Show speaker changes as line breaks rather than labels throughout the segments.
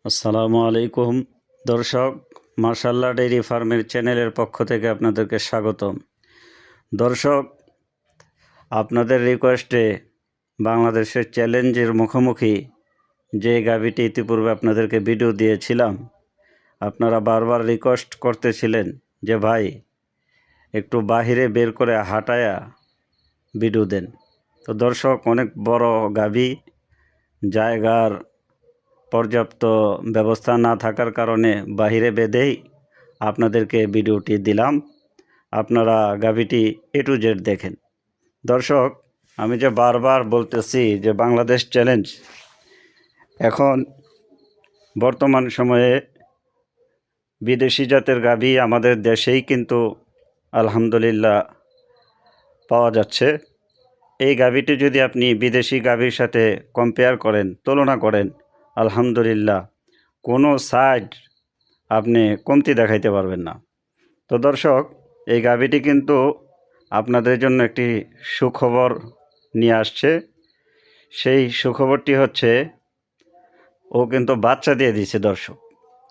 আসসালামু আলাইকুম দর্শক, মাশাআল্লাহ ডেইরি ফার্মের চ্যানেলের পক্ষ থেকে আপনাদেরকে স্বাগতম। দর্শক, আপনাদের রিকোয়েস্টে বাংলাদেশের চ্যালেঞ্জের মুখোমুখি যে গাভীটি ইতিপূর্বে আপনাদেরকে ভিডিও দিয়েছিলাম, আপনারা বারবার রিকোয়েস্ট করতেছিলেন যে ভাই একটু বাহিরে বের করে হাঁটায়া ভিডিও দেন। তো দর্শক, অনেক বড় গাভী, জায়গার পর্যাপ্ত ব্যবস্থা না থাকার কারণে বাহিরে বেঁধেই আপনাদেরকে ভিডিওটি দিলাম। আপনারা গাভীটি A to Z দেখেন। দর্শক, আমি যে বারবার বলতেছি যে বাংলাদেশ চ্যালেঞ্জ, এখন বর্তমান সময়ে বিদেশি জাতের গাভী আমাদের দেশেই কিন্তু আলহামদুলিল্লাহ পাওয়া যাচ্ছে। এই গাভীটি যদি আপনি বিদেশি গাভীর সাথে কম্পেয়ার করেন, তুলনা করেন, আলহামদুলিল্লাহ কোনো সাইড আপনি কমতি দেখাইতে পারবেন না। তো দর্শক, এই গাভীটি কিন্তু আপনাদের জন্য একটি সুখবর নিয়ে আসছে। সেই সুখবরটি হচ্ছে, ও কিন্তু বাচ্চা দিয়ে দিয়েছে। দর্শক,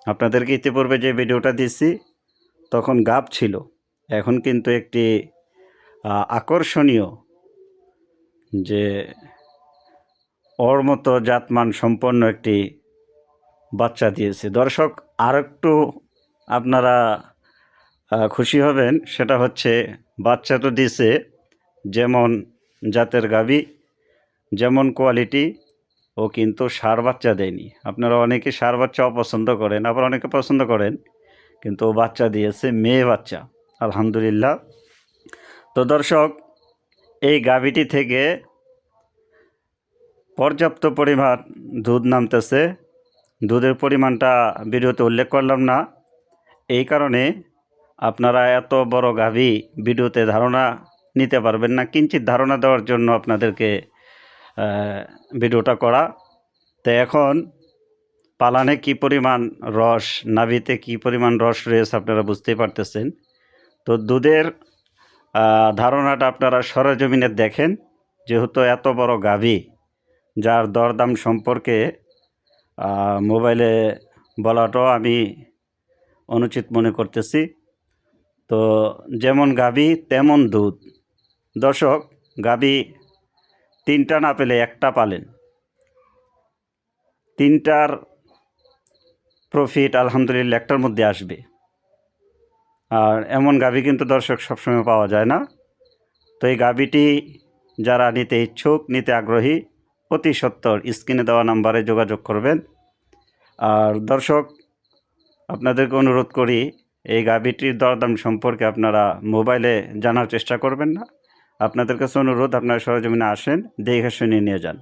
আপনাদেরকে ইতিপূর্বে যে ভিডিওটা দিচ্ছি তখন গাভ ছিল, এখন কিন্তু একটি আকর্ষণীয়, যে ওর মতো জাতমান সম্পন্ন একটি বাচ্চা দিয়েছে। দর্শক, আর একটু আপনারা খুশি হবেন, সেটা হচ্ছে বাচ্চা তো দিছে, যেমন জাতের গাভী, যেমন কোয়ালিটি, ও কিন্তু ষাঁড় বাচ্চা দেয়নি। আপনারা অনেকে ষাঁড় বাচ্চা অপছন্দ করেন, আবার অনেকে পছন্দ করেন, কিন্তু ও বাচ্চা দিয়েছে মেয়ে বাচ্চা, আলহামদুলিল্লাহ। তো দর্শক, এই গাভীটি থেকে পর্যাপ্ত পরিমাণ দুধ নামতেছে। দুধের পরিমাণটা ভিডিওতে উল্লেখ করলাম না, এই কারণে আপনারা এত বড় গাভী ভিডিওতে ধারণা নিতে পারবেন না। কিঞ্চিত ধারণা দেওয়ার জন্য আপনাদেরকে ভিডিওটা করা। তো এখন পালানে কি পরিমাণ রস, নাভিতে কি পরিমাণ রস রয়েছে আপনারা বুঝতেই পারতেছেন। তো দুধের ধারণাটা আপনারা সরেজমিনে দেখেন, যেহেতু এত বড় গাভী, যার দরদাম সম্পর্কে মোবাইলে বলাটাও আমি অনুচিত মনে করতেছি। তো যেমন গাভী তেমন দুধ। দর্শক, গাভী 3টা না পেলে 1টা পালেন, 3টার প্রফিট আলহামদুলিল্লাহ 1টার মধ্যে আসবে। আর এমন গাভী কিন্তু দর্শক সবসময় পাওয়া যায় না। তো এই গাভীটি যারা নিতে ইচ্ছুক, নিতে আগ্রহী, অতি সত্বর স্ক্রিনে দেওয়া নাম্বারে যোগাযোগ করবেন। আর দর্শক, আপনাদেরকে অনুরোধ করি, এই গাভীটির দরদাম সম্পর্কে আপনারা মোবাইলে জানার চেষ্টা করবেন না। আপনাদের কাছে অনুরোধ, আপনারা সরজমিনে আসেন, দেখে শুনে নিয়ে যান।